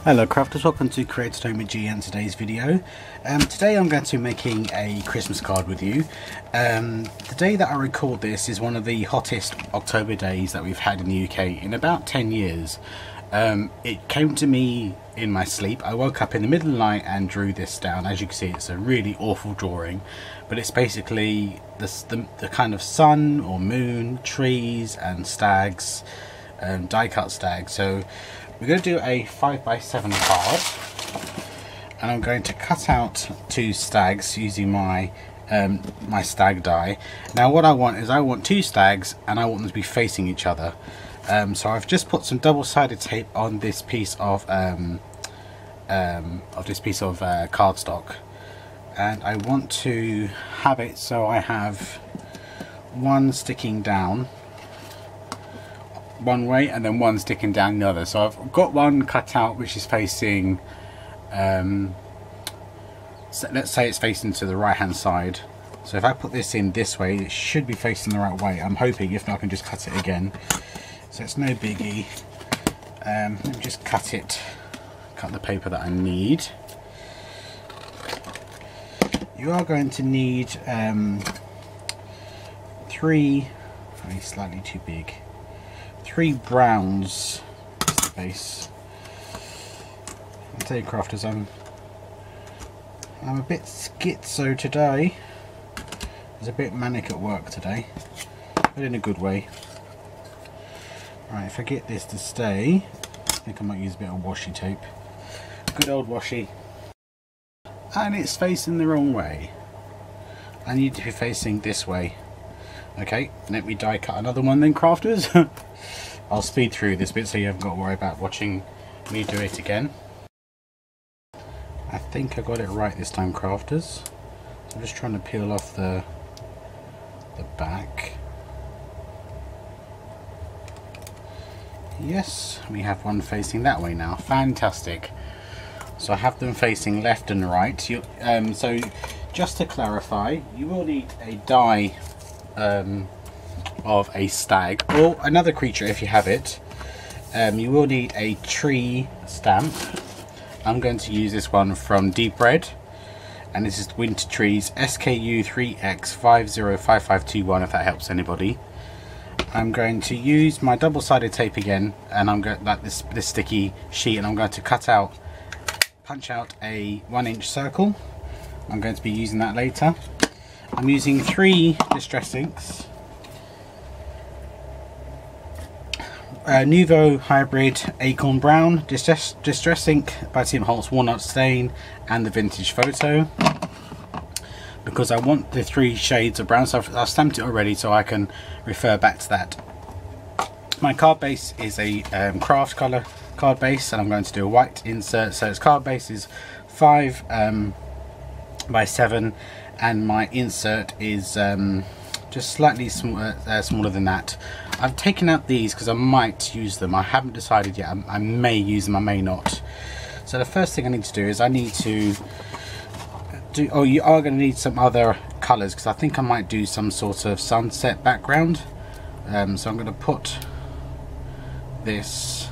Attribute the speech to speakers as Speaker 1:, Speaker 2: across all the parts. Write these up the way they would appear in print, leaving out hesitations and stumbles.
Speaker 1: Hello crafters, welcome to Created Home with G and today's video. Today I'm going to be making a Christmas card with you. The day that I record this is one of the hottest October days that we've had in the UK in about 10 years. It came to me in my sleep. I woke up in the middle of the night and drew this down. As you can see, it's a really awful drawing, but it's basically the kind of sun or moon, trees and stags, die cut stags. So we're going to do a 5x7 card, and I'm going to cut out two stags using my my stag die. Now what I want is two stags and I want them to be facing each other. So I've just put some double-sided tape on this piece of cardstock, and I want to have it so I have one sticking down one way and then one sticking down the other. So I've got one cut out which is facing, so let's say it's facing to the right hand side. So if I put this in this way, it should be facing the right way, I'm hoping. If not, I can just cut it again, so it's no biggie. Let me just cut the paper that I need. You are going to need slightly too big, 3 browns is the base. I'll tell you crafters, I'm a bit schizo today. It's a bit manic at work today, but in a good way. Right, if I get this to stay, I think I might use a bit of washi tape. Good old washi. And it's facing the wrong way. I need to be facing this way. Okay, let me die cut another one then, crafters. I'll speed through this bit so you haven't got to worry about watching me do it again. I think I got it right this time, crafters. So I'm just trying to peel off the back. Yes, we have one facing that way now. Fantastic. So I have them facing left and right. So just to clarify, you will need a die of a stag or another creature if you have it. You will need a tree stamp. I'm going to use this one from Deep Red, and this is Winter Trees SKU 3X505521, if that helps anybody. I'm going to use my double-sided tape again, and I'm going like this sticky sheet, and I'm going to punch out a 1-inch circle. I'm going to be using that later. I'm using 3 distress inks. Nuvo Hybrid Acorn Brown, Distress Ink by Tim Holtz Walnut Stain, and the Vintage Photo, because I want the 3 shades of brown. So I've stamped it already so I can refer back to that. My card base is a craft colour card base, and I'm going to do a white insert. So its card base is 5 by 7, and my insert is just slightly smaller than that. I've taken out these because I might use them. I haven't decided yet. I may use them, I may not. So the first thing I need to do is I need to do, oh, you are going to need some other colours, because I think I might do some sort of sunset background. So I'm going to put this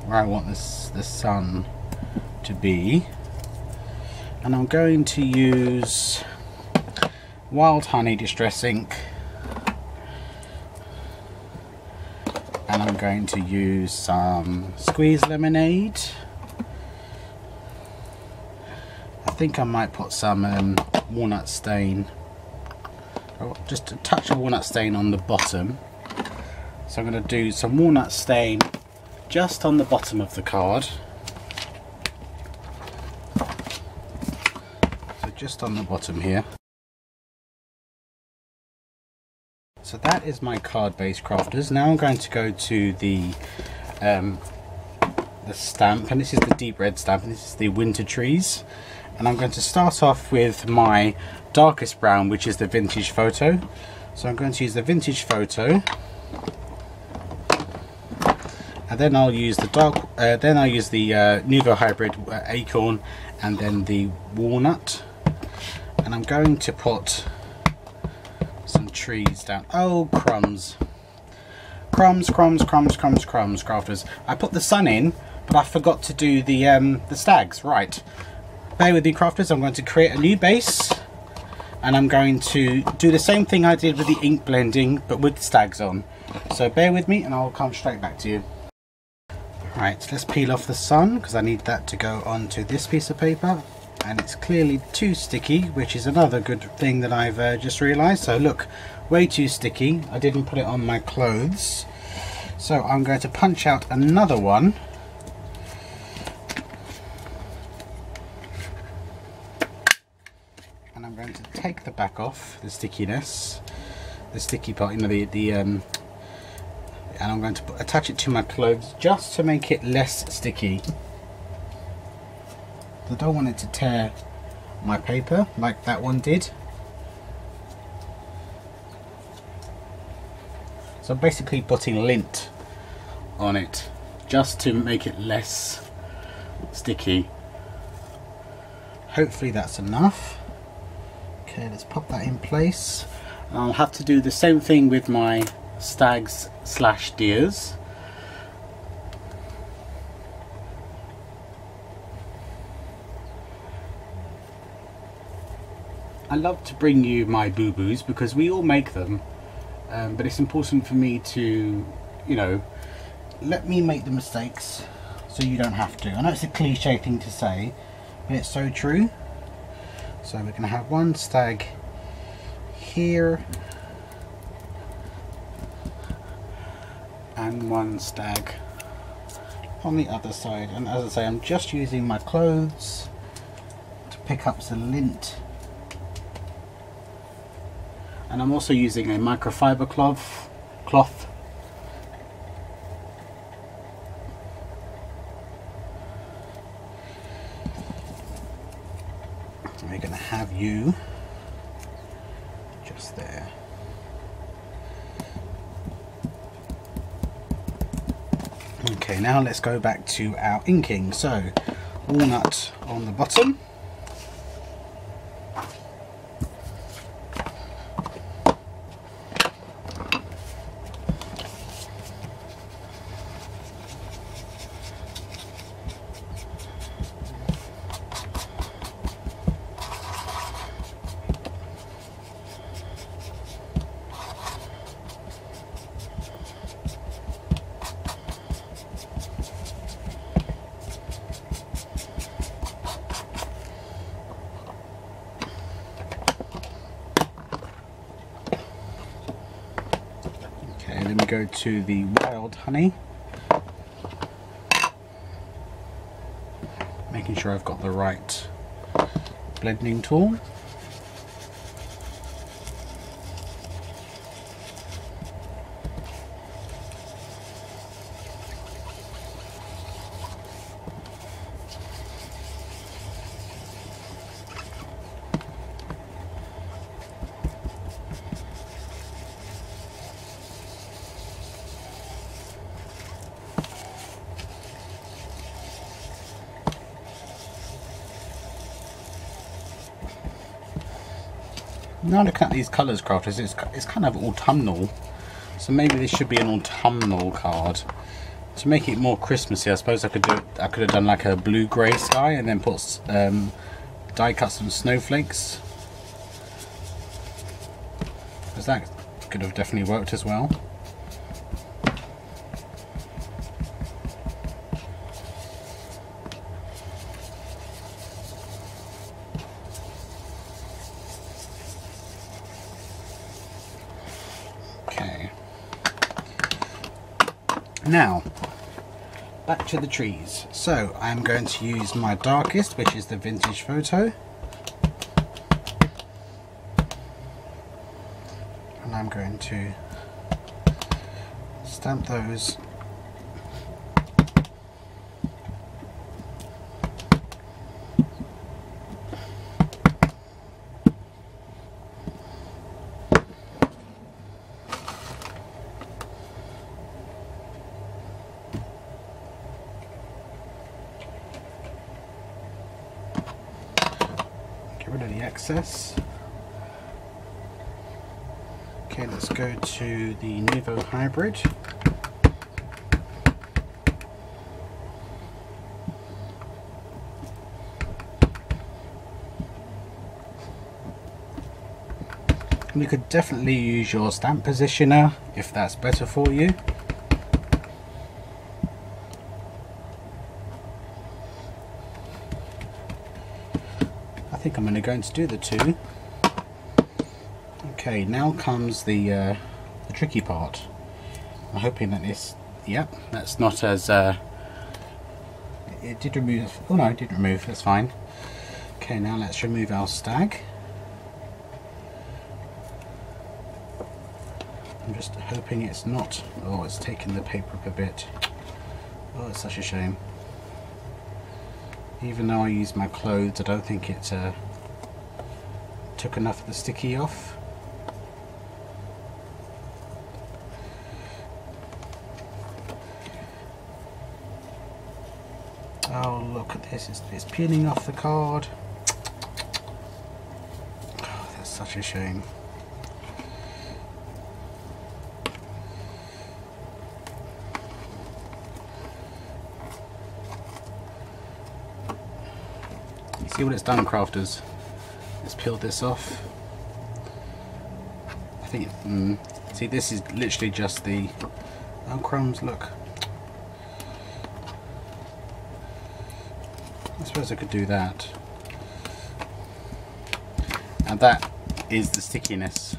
Speaker 1: where I want the sun to be, and I'm going to use Wild Honey Distress Ink, and I'm going to use some Squeeze Lemonade. I think I might put some Walnut Stain, just a touch of Walnut Stain on the bottom. So I'm going to do some Walnut Stain just on the bottom of the card. So just on the bottom here. So that is my card base, crafters. Now I'm going to go to the stamp, and this is the Deep Red stamp, and this is the Winter Trees. And I'm going to start off with my darkest brown, which is the Vintage Photo. So I'm going to use the Vintage Photo, and then I'll use the Nuvo Hybrid Acorn, and then the Walnut. And I'm going to put some trees down. Oh, crumbs, crafters. I put the sun in but I forgot to do the stags. Right, bear with me, crafters. I'm going to create a new base, and I'm going to do the same thing I did with the ink blending, but with the stags on. So bear with me and I'll come straight back to you. Right, let's peel off the sun, because I need that to go onto this piece of paper, and it's clearly too sticky, which is another good thing that I've just realised. So look, way too sticky. I didn't put it on my clothes, so I'm going to punch out another one. And I'm going to take the back off, the stickiness, the sticky part, you know, and I'm going to attach it to my clothes just to make it less sticky. I don't want it to tear my paper like that one did. So I'm basically putting lint on it just to make it less sticky. Hopefully that's enough. Okay, let's pop that in place. And I'll have to do the same thing with my stags slash deers. I love to bring you my boo-boos because we all make them, but it's important for me to, you know, let me make the mistakes so you don't have to. I know it's a cliche thing to say, but it's so true. So we're going to have one stag here and one stag on the other side, and as I say, I'm just using my clothes to pick up some lint, and I'm also using a microfiber cloth. We're going to have you just there. Okay, now let's go back to our inking. So, walnut on the bottom. Then we go to the wild honey, making sure I've got the right blending tool. Now look at these colours, crafters, it's kind of autumnal, so maybe this should be an autumnal card. To make it more Christmassy, I suppose I could have done like a blue-grey sky and then put die cut some snowflakes, because that could have definitely worked as well. Now, back to the trees. So I'm going to use my darkest, which is the vintage photo. And I'm going to stamp those . Rid of the excess. Okay, let's go to the Nouveau Hybrid. You could definitely use your stamp positioner if that's better for you. I think I'm only going to do the two. Okay, now comes the tricky part. I'm hoping that this, yep, that's not as, it did remove, oh no, it didn't remove, that's fine. Okay, now let's remove our stag. I'm just hoping it's not, oh, it's taken the paper up a bit. Oh, it's such a shame. Even though I used my clothes, I don't think it took enough of the sticky off. Oh, look at this, it's peeling off the card. Oh, that's such a shame. You see what it's done, crafters? It's peeled this off. I think, see, this is literally just the, oh crumbs, look. I suppose I could do that. And that is the stickiness.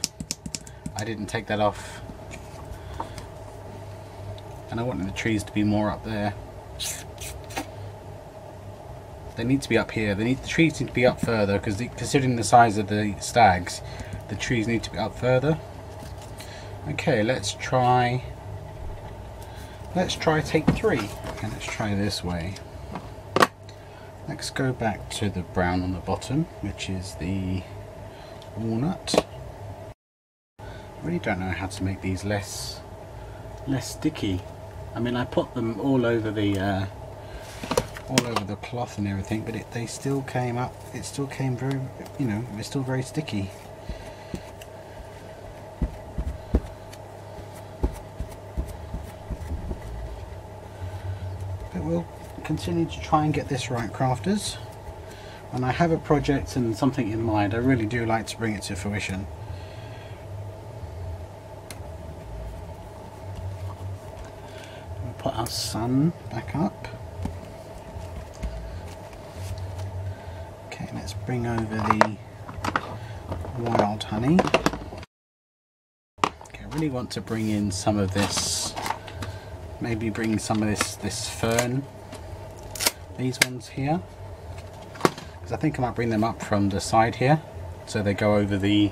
Speaker 1: I didn't take that off. And I wanted the trees to be more up there. They need to be up here. The trees need to be up further, because considering the size of the stags, the trees need to be up further. Okay, let's try take 3. Okay, let's try this way. Let's go back to the brown on the bottom, which is the walnut. I really don't know how to make these less sticky. I mean, I put them all over the cloth and everything, but they still came up. It still came very, you know, it's still very sticky. But we'll continue to try and get this right, crafters. When I have a project and something in mind, I really do like to bring it to fruition. We'll put our sun back up. Okay, let's bring over the wild honey. Okay, I really want to bring in some of this, maybe bring some of this fern. These ones here, because I think I might bring them up from the side here, so they go over the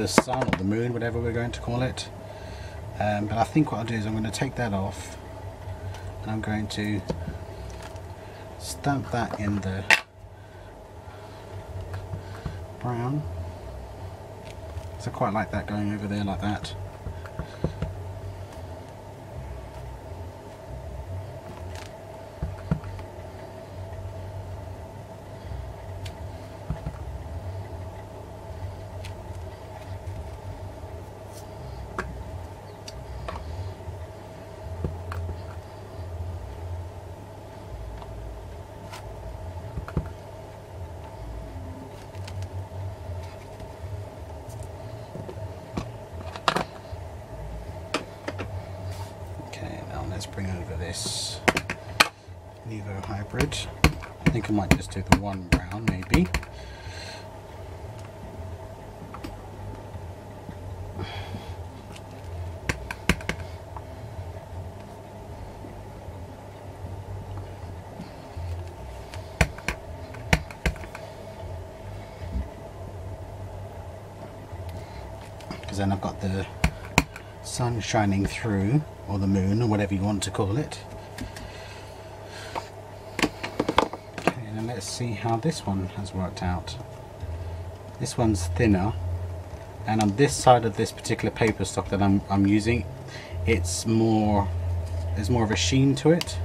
Speaker 1: sun or the moon, whatever we're going to call it. But I think what I'll do is I'm going to take that off, and I'm going to stamp that in the brown. So I quite like that going over there like that. Let's bring over this Nevo hybrid. I think I might just do the one brown, maybe. Because then I've got the sun shining through, or the moon, or whatever you want to call it. Okay, now let's see how this one has worked out. This one's thinner, and on this side of this particular paper stock that I'm using, there's more of a sheen to it.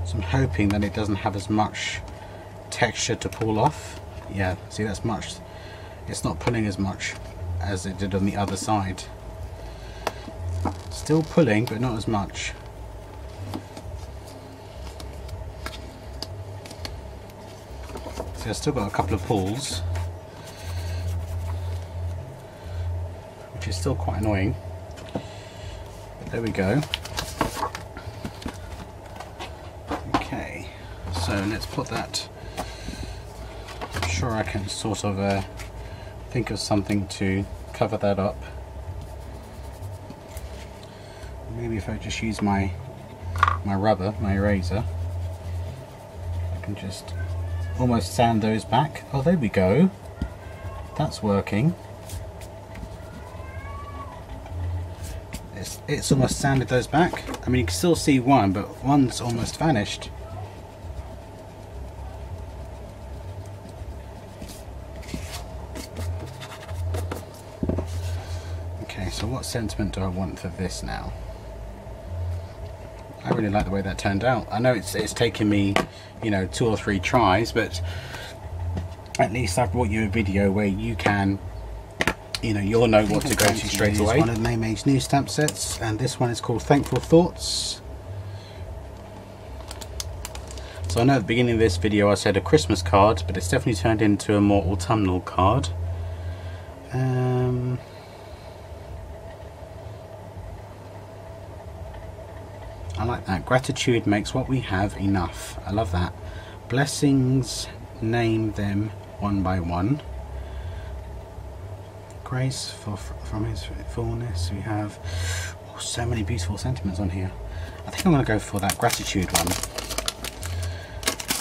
Speaker 1: So I'm hoping that it doesn't have as much texture to pull off. Yeah, see, that's much. It's not pulling as much as it did on the other side. Still pulling, but not as much. So I've still got a couple of pulls. is still quite annoying. But there we go. Okay, so let's put that. I'm sure I can sort of think of something to cover that up. Maybe if I just use my rubber, my eraser, I can just almost sand those back. Oh, there we go. That's working. It's almost sanded those back. I mean, you can still see one, but one's almost vanished. Okay, so what sentiment do I want for this now? I really like the way that turned out. I know it's taken me, you know, 2 or 3 tries, but at least I've brought you a video where you can, you know, you'll know what to go to straight away. One of May's new stamp sets, and this one is called Thankful Thoughts. So I know at the beginning of this video I said a Christmas card, but it's definitely turned into a more autumnal card. I like that. Gratitude makes what we have enough. I love that. Blessings, name them one by one. Grace from his fullness. We have so many beautiful sentiments on here. I think I'm going to go for that gratitude one.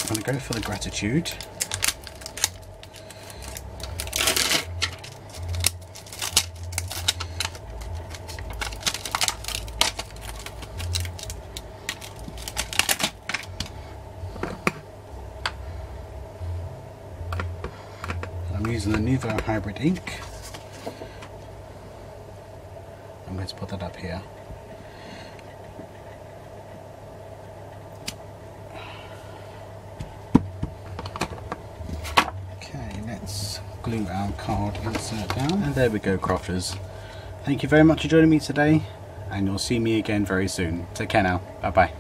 Speaker 1: I'm going to go for the gratitude. I'm using the Nuvo Hybrid ink. I'm going to put that up here. Okay, let's glue our card insert down. And there we go, crafters. Thank you very much for joining me today, and you'll see me again very soon. Take care now. Bye bye.